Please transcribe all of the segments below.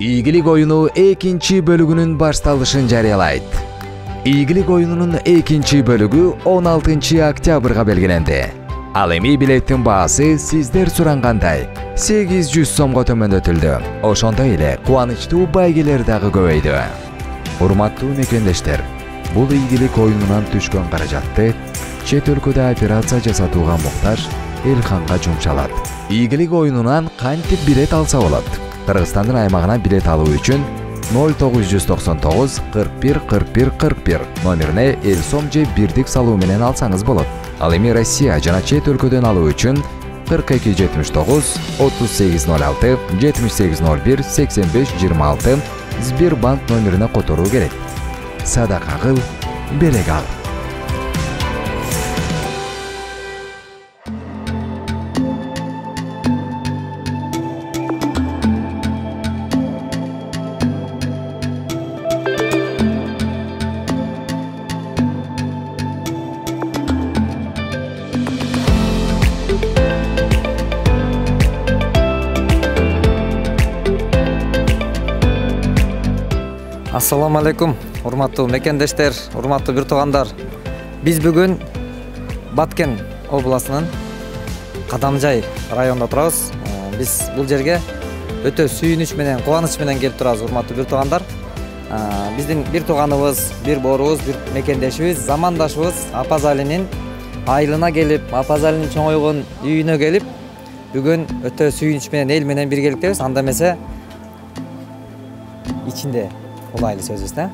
Ийгилик оюну экинчи бөлүгүнүн башталышын жарыялайт. Ийгилик оюнунун экинчи бөлүгү 16 октябрга белгиленди. Ал эми билеттин баасы сиздер сурангандай 800 сомго төмөндөтүлдү. Ошондой эле кубанычтуу байгелер дагы көбөйдү. Урматтуу мекендештер, бул ийгилик оюнунан түшкөн каражатты чет өлкөдө операция жасатууга муктаж Элханга жумшалат. Ийгилик оюнунан кантип билет алса болот? Кыргызстандын аймагына билет алуу үчүн 0999 41 41 41 номерине 50 сом же бирдик салуу менен алсаңыз болот. Ал эми Россия жана чет өлкөдөн алуу үчүн 42 79 38 06 78 01 85 26 Сбербанк номерине которуу керек. Садака кыл, белек ал. Ассаламу алейкум, урматтуу мекендештер, урматтуу бир туугандар. Биз бүгүн Баткен областынын Кадамжай районунда турабыз. Биз бул жерге өтө сүйүнүч менен, кубаныч менен келип турабыз, урматтуу бир туугандар. Биздин бир тууганыбыз, бир боорубуз, бир мекендешибиз, замандашыбыз Апазалинин айылына келип, Апазалинин чоңойгон үйүнө келип, бүгүн өтө сүйүнүч менен, эл менен биргеликтебиз. Анда эмесе ичинде улайлы сөзүбүз да.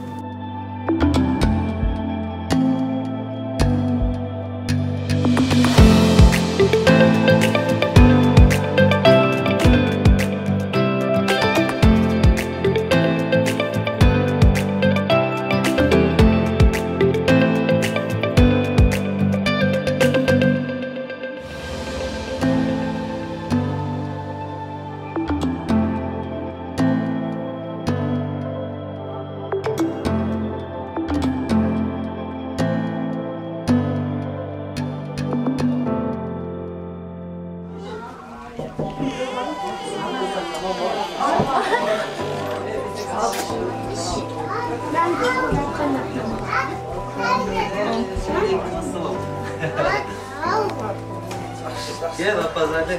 Gel Apazali.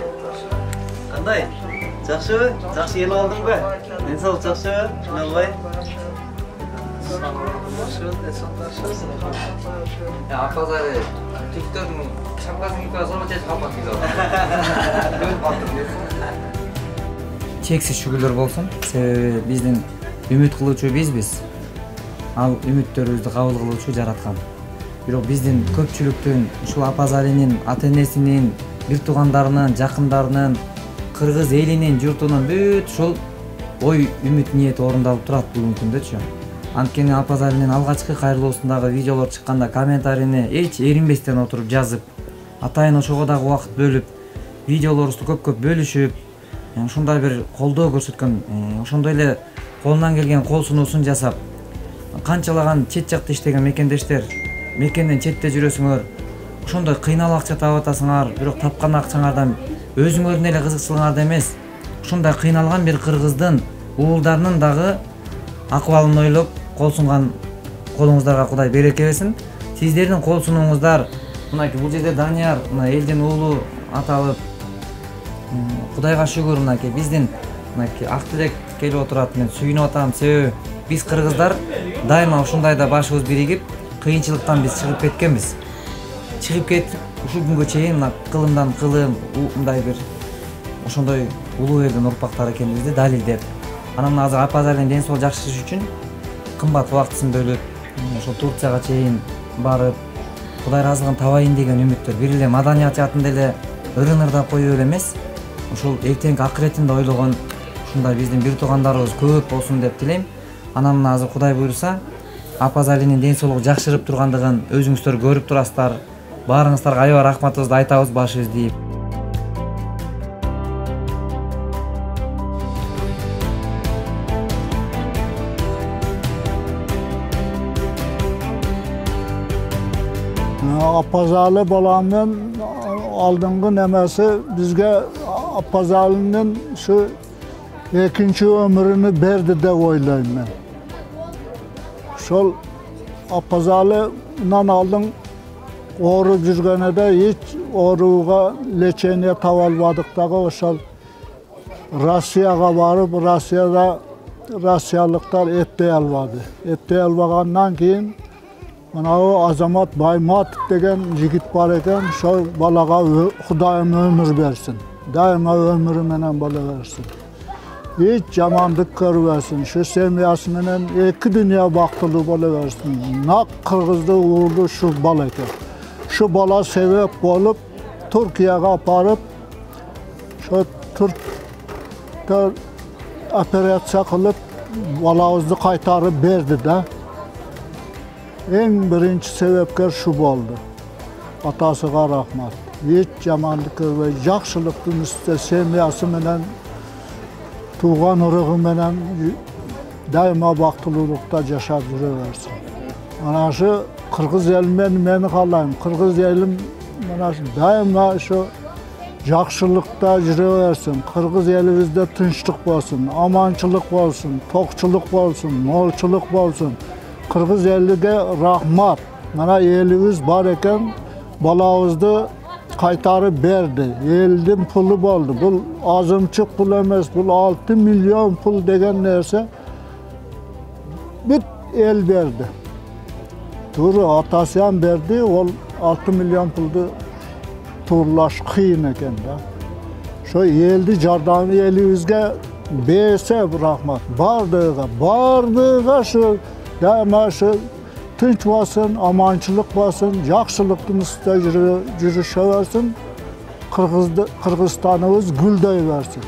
Qanday? Yaxshimi? Yaxshi yel oldingmi? Men sog' yaxshimi? Navbay. Ya Apazali, TikTok'un şapkasını yıkaya sonra kalmak Чексиз шүгүрлөр болсун. Себеби биздин үмүт кылуучу бизбиз. Ал үмүттөрүбүздү кабыл кылуучу жараткан. Бирок биздин көпчүлүктүн ушул Апазалинин ата-энесинин, бир туугандарынын, жакындарынын, кыргыз элинин, журтунун бүт ушул ой, үмүт, ниети орундалып турат бүгүнкү күндөчү. Анткени Апазалинин алгачкы кайрылуусундагы видеолор чыкканда комментарийни эч эринбестен отуруп жазып, атайын ошого дагы убакыт бөлүп, видеолорубузду көп бөлүшүп, ушундай бир колдоо көрсөткөн, ошондой эле колунан келген кол сунуусун жасап, канчалаган чет жакта иштеген мекендештер, мекенден четте жүрөсүңөр, ошондой кыйналып акча таап атасыңар, бирок тапкан акчаңардан өзүңөрдүн эле кызыкчылыгыңарда эмес, ушундай кыйналган бир кыргыздын уулдарынын дагы акыбалын ойлоп кол сунган колуңуздарга Кудай береке берсин. Сиздердин кол сунууңуздар, мынакей бул жерде Данияр, мына элдин уулу аталып, Кудайга шүгүр, мынакей биздин мынакей Актилек келип отурат. Мен сүйүнүп атам, себеби биз кыргыздар дайыма ушундайда башыбыз биригип, кыйынчылыктан биз чыгып кеткенбиз. Чыгып кетип, ушул күнгө чейин мына кылымдан кылым, мындай бир ошондой улуу элдин урпактары экенибизди далилдеп, анан мына азыр Апазалинин ден соолугу жакшырыш үчүн кымбат убактысын бөлүп, ошо Турцияга чейин барып, Кудай ыраазылыгын табайын деген үмүттөр, бир эле маданият жаатында эле ырын-ырдап коюп эле эмес, ушул эртеңки акыретинде ойлогон ушундай биздин бир туугандарыбыз көп болсун деп тилейм. Анан мына азыр Кудай буйруса, Апазалинин ден соолугу жакшырып тургандыгын өзүңүздөр көрүп турасыздар. Баарыңыздарга аябай рахматыбызды айтабыз башы издейип. Apazali balamın aldığın nemesi bizge Apazali'nin şu Ekinci ömrünü berdi de oylayım ben. Şol apazalıdan aldım, oğru жүрgene de hiç oğruğa leçeniye tavalmadıktağı oşal Rusya'ya varıp Rusya'da Rusyalıklar etbey almadı. Etbey almagandan keyin mana o Azamat Baymatov degen jigit bar eken, şol balaga Hudayım ömür bersin. Daima ömürü menen bala versin. Hiç jamandık görversin. Şu semiyası menen iki dünya baktılı bala versin. Nak Kırgızda uğurlu şu bala eken. Şu bala sebep bolup Türkiye'ye aparıp şu Türk'te operatsiya kılıp balağızı kaytarıp berdi de. En birinci sebepkar şu boldu. Atasıga rahmat. Hiç jamandık görver, jakşılıktın üstüne semiyası menen tuğan ırığı menen daima baktılılıkta yaşap yürüversin. Mana şu Kırgız elimen meni kalayım. Kırgız elim mana şu daima şu jakşılıkta yürüversin. Kırgız elimizde tinçlik bolsun, amançılık bolsun, tokçuluk bolsun, molçuluk bolsun. Kırgız eliga rahmat. Mana elimiz bar eken balağızdı kaytarıp berdi. Eldin pulu boldu. Bu azımçık pul emes. Bu 6 milyon pul degen nerse büt el berdi. Turu atasyan berdi. Ol 6 milyon puldu turlaş kıyın eken da. Şu eldi jardamı elimizge berse rahmat. Bardığıga şu daima şu tinç basın, amançılık basın, jakşılıktın üstüne yürüşeversin, Kırgızstanımız güldeyiversin.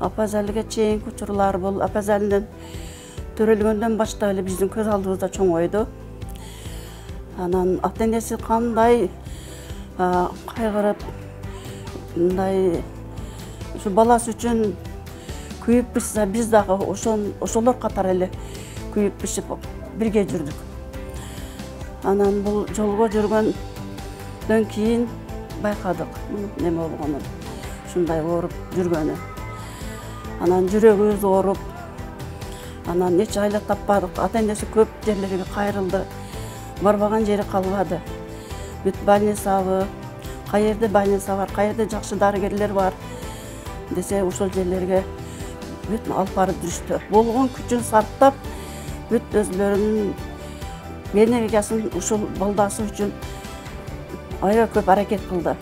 Apazaliga çeyin uçurlar bol. Apazalinin törülgönden başta bizim köz aldığımızda çoğun oydu. Anan ata-enesi qanday kaygırıp, şu balası üçün kuyup pişse biz dağı oşolor qatar ele kuyup pişip birge жүрдік. Anan бұл жолға жүргөндөн кийин байкадык неме болгонун, ушундай ооруп жүргөнү. Анан жүрөгүбүз ооруп, анан эч айла таппадык. Ата-энеси көп жерлерге кайрылды. Барбаган жери калбады. Бүт больницабы, каерде больница бар, каерде жакшы дарыгерлер бар десе ошол жерлерге бүт алып барып жүрүштү. Болгон күчүн сарптап, бүт өзлөрүнүн энергиясын ушул балдасы үчүн аябай көп аракет кылды.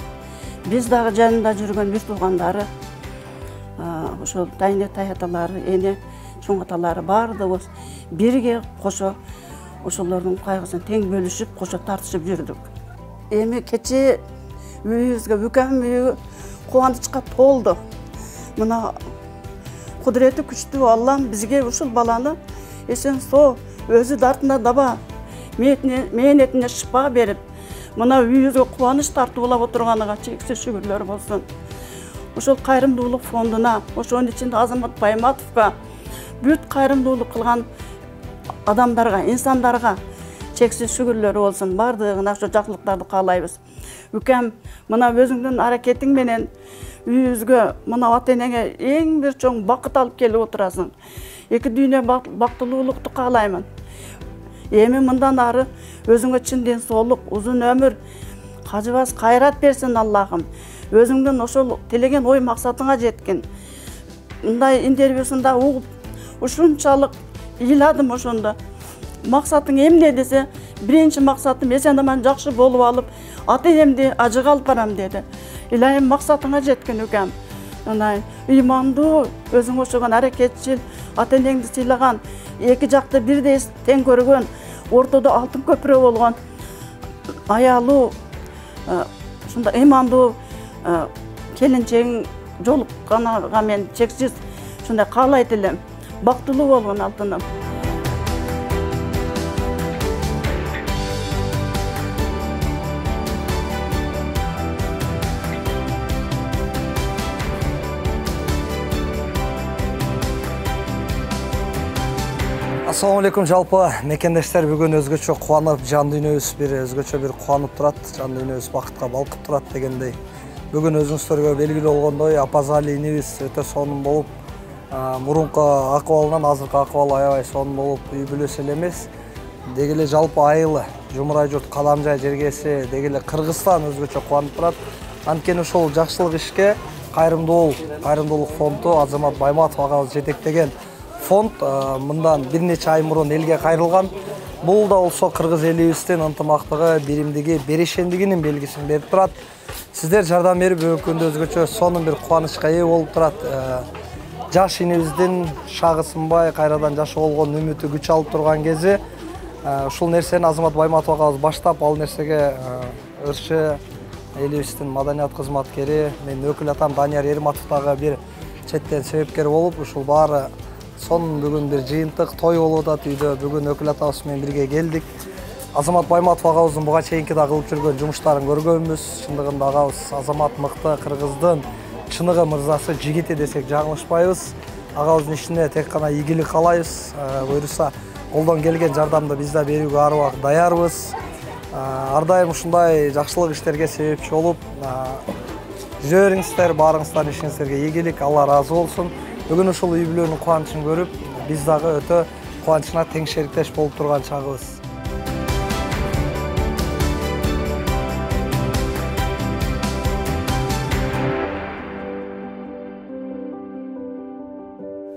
Биз дагы жанында жүргөн бир туугандары, ошол тайне таяталары, эне чоң аталары бардыгыбыз бирге кошо ошолордун кайгысын тең бөлүшүп, кошо тартышып жүрдүк. Эми кечээ үйүбүзгө бүкөн үйү кубанычка толду. Мына кудурети күчтүү Аллам бизге ушул баланы эсен соо өзү дартына даба мээнетине шыпа берип, мына үйүбүзгө кубаныч тартуулап отурганыга чексиз шүгүрлөр болсун. Ошол кайрымдуулук фондуна, ошонун ичинде Азамат Байматовго, бүт кайрымдуулук кылган адамдарга, инсандарга чексиз шүгүрлөр болсун. Бардыгына ошо жакшылыктарды каалайбыз. Үкем, мына өзүңдүн аракетиң менен үйүбүзгө, мына ата-энеңе эң бир чоң бакыт алып келип отурасың. Эки дүйнө бактылуулукту каалаймын. Эми мындан ары өзүңө чын ден соолук, узун өмүр, кажыбас кайрат берсин Аллахым. Өзүңдүн ошол телеген ой максатыңа жеткин. Мындай интервьюсунда угуп, ушунчалык ыйладым ошондо. Максатың эмне десе, биринчи максатым эсен-аман жакшы болуп алып, ата-энемди ажыга алып барам деди. Илайым максатыңа жеткин үкем. Мындай ыймандуу, өзүңө окшогон аракетчил, ата-энеңди сыйлаган, эки жакты бирдей тең көргөн, ортодо алтын көпүрө болгон, аялуу, ушундай ыймандуу келинчегиң жолукканга мен чексиз ушундай каалайт элем. Бактылуу болгон алтыным. Assalamu алейкум жалпы мекендештер, бүгін өзгөчө кубанып, жан дүйнөбүз өзгөчө бир кубанып турат, жан дүйнөбүз бакытка балкып турат дегендей. Бүгін өзүңүздөргө белгилүү болгондой, Апазали инибиз өтө сонун болуп, мурунку акыбалынан азыркы акыбалы аябай сонун болуп, үй бүлөсү эле эмес, деги эле жалпы айылы, Жумурай журт, Каламжай жергеси, деги эле Кыргызстан өзгөчө кубанып турат. Анткени ошол жакшылык ишке Кайрымдуулук фонду Азамат Байматов агабыз жетектеген фонд мындан бир нече ай мурун элге кайрылган. Бул да болсо кыргыз элибиздин ынтымактыгы, биримдиги, беришендигинин белгисин берип турат. Сиздер жардам берип, бүгүнкү күндө өзгөчө сонун бир кубанычка ээ болуп турат. Жаш инибиздин шагы сынбай, кайрадан жашы болгон үмүтү күч алып турган кези. Ушул нерсени Азамат Байматов агабыз баштап, ал нерсеге ырчы элибиздин маданият кызматкери, менин өкүл атам Данияр Ерматов дагы бир четтен себепкер болуп, ушул баары сонун бүгүн бир жыйынтык той болуп атат үйдө. Бүгүн өкүл атабыз менен бирге келдик. Азамат Байматов агабыздын буга чейинки да кылып жүргөн жумуштарын көргөнбүз. Чындыгында агабыз Азамат мыкты, Кыргыздын чыныгы мырзасы, жигити десек жаңылышпайбыз. Агабыздын ишине тек гана ийгилик каалайбыз. Буйруса колдон келген жардамды биз да берүүгө ар убакыт даярбыз. Ар дайым ушундай жакшылык иштерге себепчи болуп, жүрө бериңиздер, баарыңыздардын ишиңиздерге ийгилик, Алла ыраазы болсун. Бүгүн ушул үй бүлөнүн кубанычын көрүп, биз дагы өтө кубанычына тең шериктеш болуп турган чагыбыз.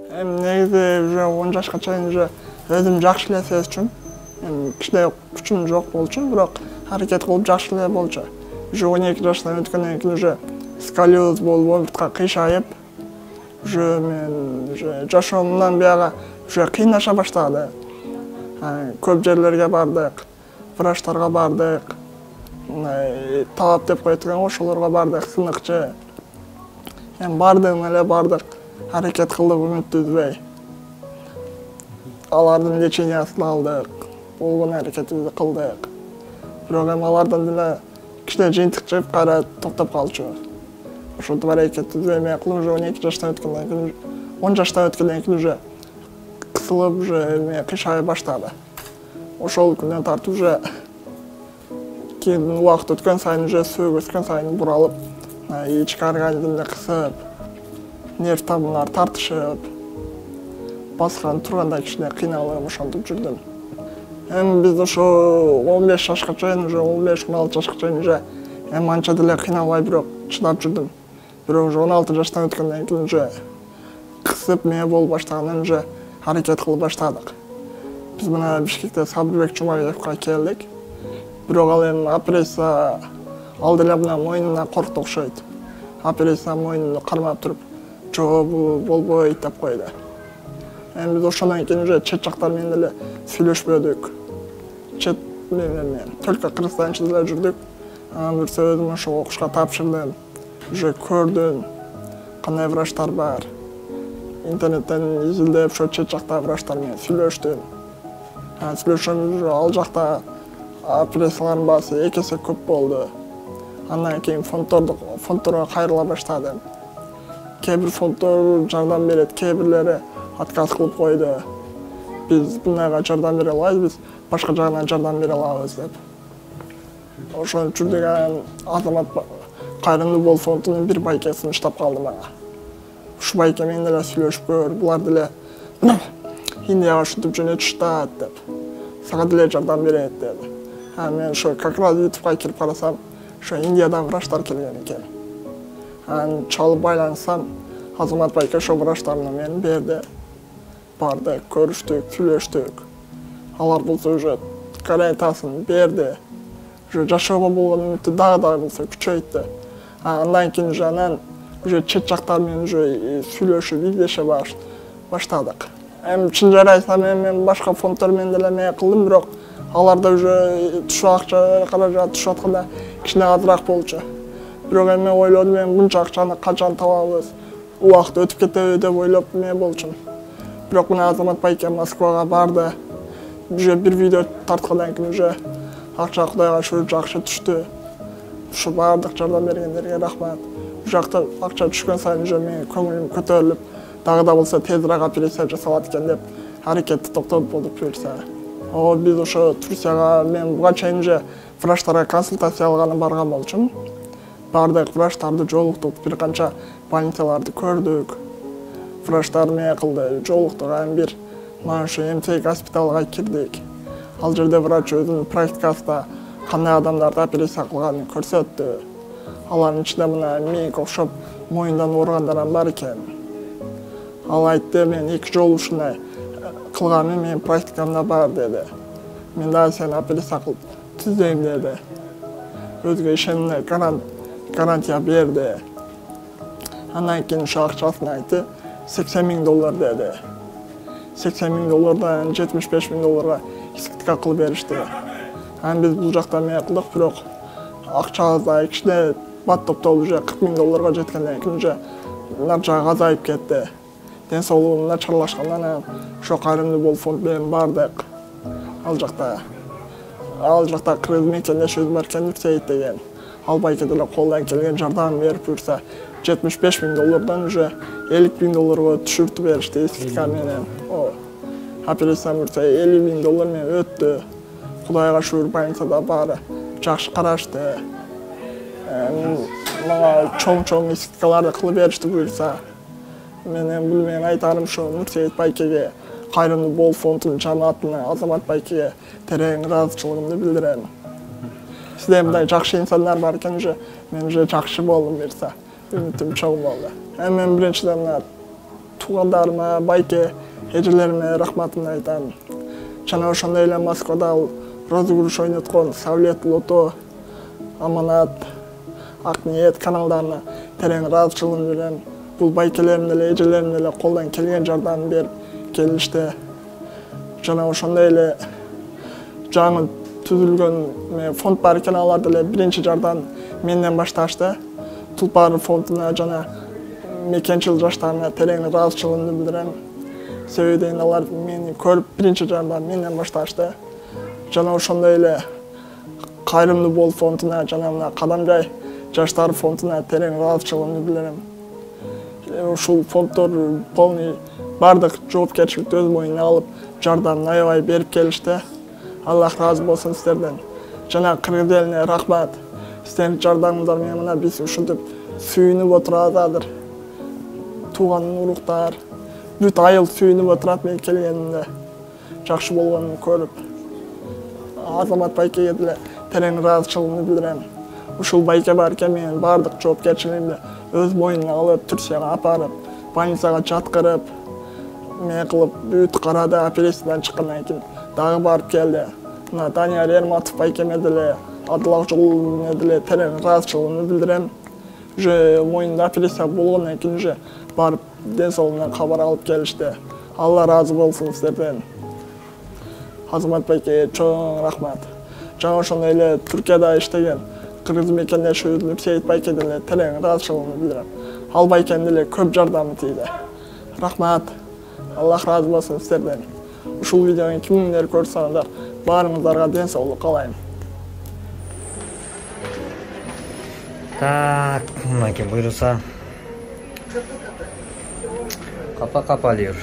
Негизи уже 10 жашка чейин уже өзүм жакшы эле сезчүмүн. Кичине күчүм жок болчу, бирок аракет кылып жакшы эле болчу. Уже 12 жаштан өткөндөн кийин уже сколиоз болуп, бутка кыйшайып, уже мен жашоомдон бияга уже кыйнаша баштады. Көп жерлерге бардык, врачтарга бардык, талап деп койгон ошолорго бардык, сыныкчы. Бардым эле бардык, аракет кылдык, үмүттү үзбөй. Алардын лечениясын алдык, болгон аракетибизди кылдык. Бирок алардан деле кичине жыйынтык чыгып кайра токтоп калчу. Ошентип аракетти үзбөй мен кылып уже 12 жаштан өткөндөн кийин, 10 жаштан өткөндөн кийин уже кысылып, уже кыйшай баштады. Ошол күндөн тартып уже кийин убакыт өткөн сайын уже сөөк өскөн сайын буралып, ички организмди кысып, нерв табынар тартышып, баскан турганда кичине кыйналып ошентип жүрдүм. Эми биз ошо 15 жашка чейин, уже 15-16 жашка чейин уже анча деле кыйналбай бирок чыдап жүрдүм. Бирок уже 16 жаштан өткөндөн кийин уже кысып мээ болуп баштагандан уже аракет кылып баштадык. Биз мына Бишкекте Сабырбек Жумабаевга келдик. Бирок ал эми операция ал деле мына мойнуна коркту окшойт. Операция мойнуну кармап туруп, жок болбойт деп койду. Эми биз ошондон кийин уже чет жактар менен деле сүйлөшпөдүк. Чет менен только кыргызстанча деле жүрдүк. Бирсе өзүм ошо окушка тапшырдым. Уже көрдүм кандай врачтар бар. Интернеттен изилдеп, ошо чет жакта врачтар менен сүйлөштүм. Сүйлөшөм, уже ал жакта операциялардын баасы 2 эсе көп болду. Андан кийин фондторго кайрыла баштадым. Кээ бир фонддор жардам берет, кээ бирлери отказ кылып койду. Биз бундайга жардам бере албайбыз, биз башка жагынан жардам бере алабыз деп. Ошентип жүрдүк. Азамат Кайрымдуулук фондунун бир байкесын иштеп калды мага. Ушу байке менен деле сүйлөшүп көр, булар деле Индияга ушинтип жөнөтүштү деп. Сага деле жардам берет деди. Мен ошо как раз ютубка кирип карасам, ошо Индиядан врачтар келген экен. Чалып байлансам, Азамат байке ошо врачтардын номерин берди. Бардык, көрүштүк, сүйлөштүк. Алар болсо уже гарантиясын берди. Уже жашоого болгон үмүтү дагы болсо күчөйттү. Андан кийин уже чет жактар менен уже сүйлөшүп, издеше баштадык. Эми чын жайын айтсам, мен башка фонддор менен деле мээ кылдым, бирок аларда уже туш акча каражат түшүп атканда кичине азыраак болчу. Бирок эми мен ойлодум, мен мынча акчаны качан табабыз, убакыт өтүп кетеби деп ойлоп мээ болчумун. Бирок мына Азамат байке Москвага барды. Уже бир видео тарткандан кийин уже акча Кудайга шүгүр жакшы түштү. Ушу бардык жардам бергендерге рахмат. Бул жакта акча түшкөн сайын уже менин көңүлүм көтөрүлүп, дагы да болсо тезирээк операция жасалат экен деп аракетти токтотуп болуп буюрса. Биз ошо Турцияга мен буга чейин уже врачтарга консультация алганы барган болчумун. Бардык врачтарды жолуктук, бир канча больницаларды көрдүк. Врачтар эмне кылды, жолуктук, бир mana şu MT госпиталга кирдик. Ал жерде врач өзүнүн практикасында кандай адамдарды операция кылганын көрсөттү. Алардын ичинде мына мейге окшоп моюндан ооругандар бар экен. Ал айтты, мен 2 жолу ушундай кылганым менин практикамда бар деди. Мен дагы сени операция кылып түзөйм деди. Өзгө ишенимге гарантия берди. Андан кийин ошо акчасын айтты, $80,000 деди. $80,000 $75,000 скидка кылып беришти. Биз бул жакта эмне кылдык, бирок акчабызда кичине бат топтолуп уже $40,000 жеткенден кийин уже наржа азайып кетти. Ден соолугум начарлашкандан ошо кайрымдуу болуп фонд менен бардык. Ал жакта кыргыз мекендешибиз бар экен, Нурсейит деген. Ал байке деле колдон келген жардам берип буюрса $75,000 уже $50,000 түшүртүп беришти скидка менен. Операция буюрса $50,000 менен өттү. Кудайга шүгүр, больницада баары жакшы карашты. Мага чоң скидкаларды кылып беришти буюрса. Мен айтарым ошо Нурсейит байкеге, кайрымдуу болуп фондунун жамаатына, Азамат байкеге терең ыраазычылыгымды билдирем. Сизде мындай жакшы инсандар бар экен, мен уже жакшы болдум буюрса. Үмүтүм чоң болду. Мен биринчиден мына туугандарыма, байке эжелериме рахматымды айтам. Жана ошондой эле Москвада розыгрыш ойноткон Савлет Лото, Аманат, Акниет каналдарына терең ыраазычылыгымды билдирем. Бул байкелерим деле, эжелерим деле колдон келген жардам берип келишти. Жана ошондой эле жаңы түзүлгөн фонд бар экен, алар деле биринчи жардам менден башташты. Тулпар фондуна жана мекенчил жаштарына терең ыраазычылыгымды билдирем. Себеби алар мени көрүп биринчи жардам менден башташты. Жана ошондой эле кайрымдуу болуп фондуна жана мына Кадамжай жаштар фондуна терең ыраазычылыгымды билдирем. Ушул фонддор полный бардык жоопкерчиликти өз мойнуна алып, жардамын аябай берип келишти. Аллах разы болсун сиздерден. Жана кыргыз элине рахмат. Сиздердин жардамыңыздар менен мына биз ушинтип сүйүнүп отурабыз азыр. Тууган уруктар, бүт айыл сүйүнүп отурат мен келгенимде. Жакшы болгонун көрүп. Азамат байкеге деле терең ыраазычылыгымды билдирем. Ушул байке бар экен, мен бардык жоопкерчилигимди өз мойнуна алып, Турцияга апарып, больницага жаткырып, эмне кылып, бүт карады, операциядан чыккандан кийин дагы барып келди. Мына Данияр Эрматов байкеме деле, Адылак Жолуне деле терең ыраазычылыгымды билдирем. Уже мойнунда операция болгондон кийин уже барып ден соолугунан кабар алып келишти. Алла разы болсун сиздерден. Азамат байкеге чоң рахмат. Жана ошондой эле Түркияда иштеген кыргыз мекендешибиз Нурсейит байке деле терең ыраазычылыгымды билдирем. Ал байкенин деле көп жардамы тийди. Рахмат. Аллах разы болсун сиздерден. Ушул видеону кимдер көрсөңүздөр, баарыңыздарга ден соолук каалайм. Так, мынакей буйруса. Капалıyor.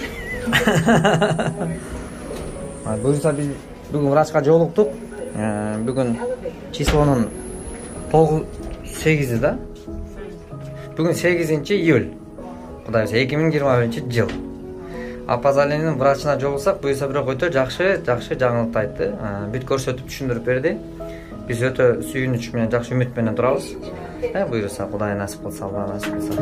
Буйруса биз бүгүн врачка жолуктук. Бүгүн числонун 8-и да. Бүгүн 8-июль. Кудай аса 2021-жыл. Апазалинин врачына жолуксак, буюрса бирок өтө жакшы жаңылыкты айтты. Бүт көрсөтүп түшүндүрүп берди. Биз өтө сүйүнүч менен, жакшы үмүт менен турабыз. Буюрса Кудай насип кылса, Алла насип кылса.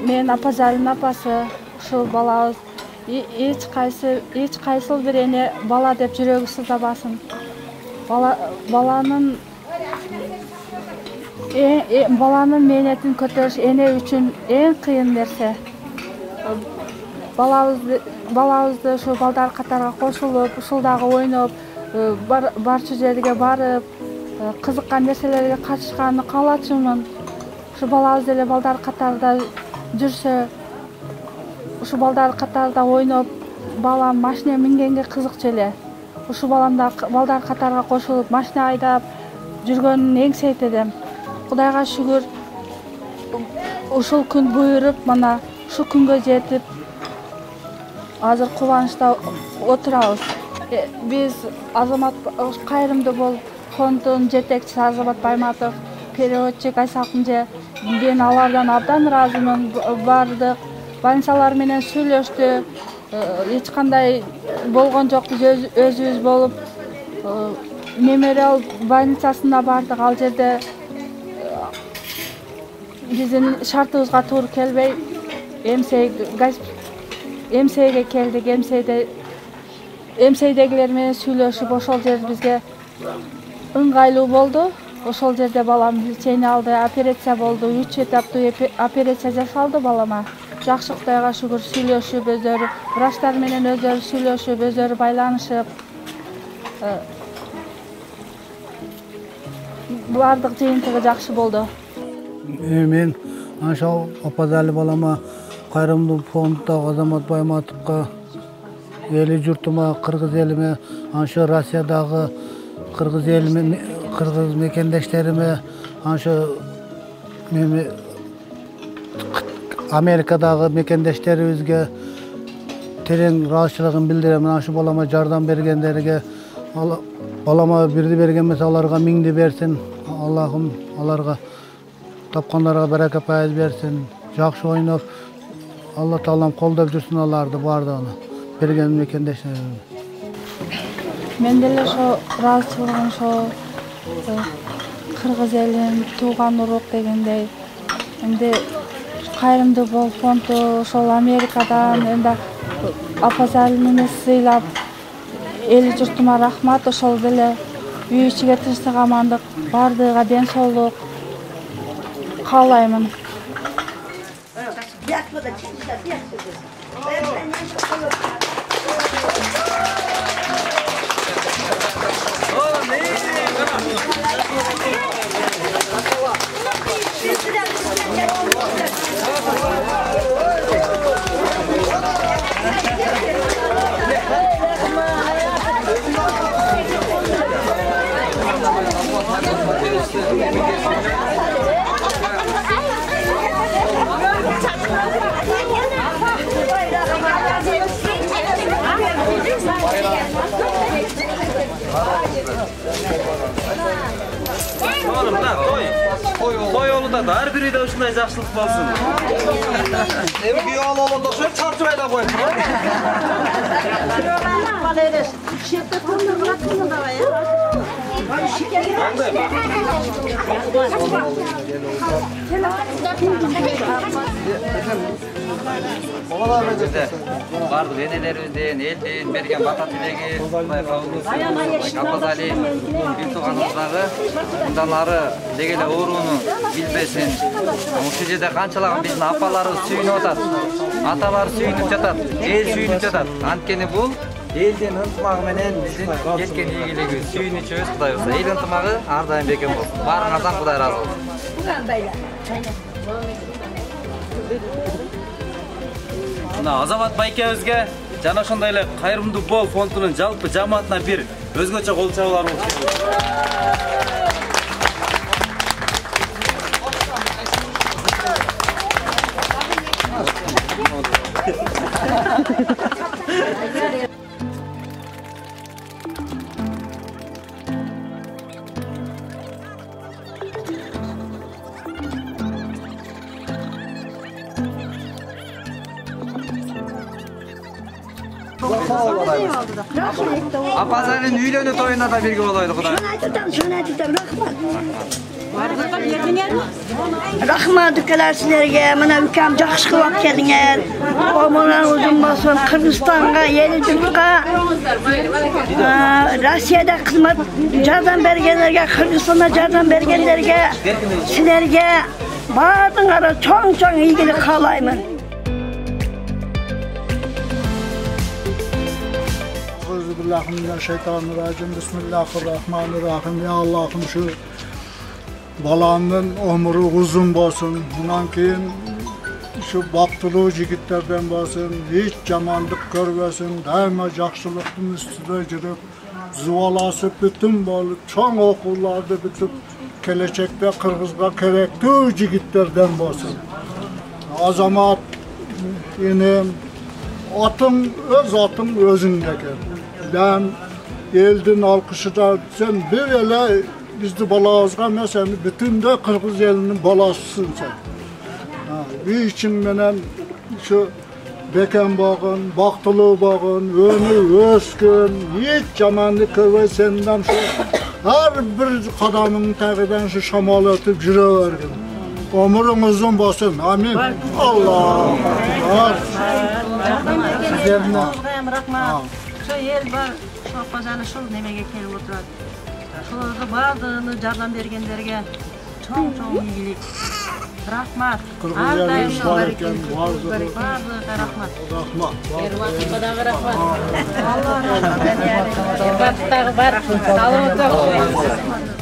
Мен Апазалинин апасы, ушул балабыз эч кайсыл бир эне бала деп жүрөгү сыздабасын. Баланын мээнетин көтөрүш эне үчүн эң кыйын нерсе. Балабызды ушул балдар катарга кошулуп, ушул дагы ойноп, барчу жерге барып, кызыккан нерселерге катышканды каалачумун. Ушу балабыз деле балдар катарында жүрсө, ушу балдар катарында ойноп, балам машина мингенге кызыкчу эле. Ушу балдар катарга кошулуп машина айдап жүргөнүн эң сейт эдем. Кудайга шүгүр ушул күн буйруп, мана ушу күнгө жетип, азыр кубанычта отурабыз. Биз Азамат Кайрымдуу Бол фондунун жетекчиси Азамат Байматов, переводчик Айсакынже, мен алардан абдан ыраазымын. Бардык больницалар менен сүйлөштү. Эч кандай болгон жок, биз өзүбүз болуп мемориал больницасына бардык. Ал жерде биздин шартыбызга туура келбей эмсейге келдик. Эмсейдегилер менен сүйлөшүп, ошол жер бизге ыңгайлуу болду. Ошол жерде балам лечение алды, операция болду. 3 этаптуу операция жасалды балама. Жакшы, Кудайга шүгүр, сүйлөшүп, өздөрү врачтар менен өздөрү сүйлөшүп, өздөрү байланышып, бардык жыйынтыгы жакшы болду. Мен ошол Апазали балама Кайрымдуу фонддогу Азамат Байматовго, эли журтума, кыргыз элиме, ошо Россиядагы кыргыз элиме, кыргыз мекендештериме, ошо Америкадагы мекендештерибизге терең ыраазычылыгын билдирем. Ошо балама жардам бергендерге, балама бирди берген эмес, аларга миңди берсин. Аллахым аларга, тапкандарга барака пайыз берсин. Жакшы ойноп, Алла Таалам колдоп жүрсүн аларды бардыгын берген мекендештериме. Мен деле ошо ыраазычылыгым ошо кыргыз элин, тууган урук дегендей. Эмди Кайрымдуу Бол фонду ошол Америкадан энди Апазалини сыйлап, эли журтума рахмат. Ошол деле үй ичиге тынчтык, амандык, бардыгыга ден соолук каалаймын. Oğlum da koy oğlu da her biri de uşunday jakşılık bolsun. Evi güya alalım da şöyle çarçıvayla koyun. Bardıq enelerimizden, elden bergen bata tilegi, Kuday kavulus, Apazali, bir tuğanımızдағы ындалары дегеле оорууну билбесин. Ушул жерде канчалаган биздин апаларыбыз сүйүнүп атат, аталар сүйүнүп жатат, эл сүйүнүп жатат. Анткени бул элдин ынтымагы менен биздин жеткен ийгилигибиз, сүйүнүчүбүз Кудай болсо. Эл ынтымагы ар дайым бекем болсун. Баарыңардан Кудай ыраазы болсун. Мына Азамат байкебизге жана ошондой эле Кайрымдуу Бол фондунун жалпы жамаатына бир өзгөчө кол чабуулар болсун. Apazalinin үйлөнүү тоюна да бирге болойлу Кудай. Rahmat dükkanlar sizlerge, bana ülkem жақсы kılap geldiniz. Oğlanlar uzun basın, Kırgızistan'a, Yeni Türk'a, Rusya'da hizmet yardım bergenlerge, Kırgızistan'a yardım bergenlerge, sizlerge bardığınlara çok ilgili kalayım. Euzubillahimineşşeytanirracim. Bismillahirrahmanirrahim. Ya Allah'ım şu balanın ömrü uzun olsun. Bundan keyin şu baktılığı jigitlerden basın, hiç jamanlık görmesin, daima jakşılıktın üstüne жүрüp, zuvalasıp bütün bolup, çoğun okullarda bitip, gelecekte Kırgızga kerekli jigitlerden basın. Azamat, inim, atın, öz atın özündeki. Ben eldin alkışı da, sen bir ele bizde balağızga mesela bütün de Kırgız elinin balasısın sen. Bir için menen şu beken bağın, baktılığı bağın, önü özgün, hiç jamanlık ve senden şu her bir kadamın takiden şu şamal ötüp yürevergin. Ömrün uzun basın, amin. Allah. Sizlerine. Şu el var, şu apazali şul nemege kelip oturadi. Şularga bardığını jardam bergenlerge çoğ iyilik. Rahmat. Ardayım bareken, bardığı rahmat. Rahmat. Rahmat. Allah rahmat. Erbatıдағы бар, салып отыр.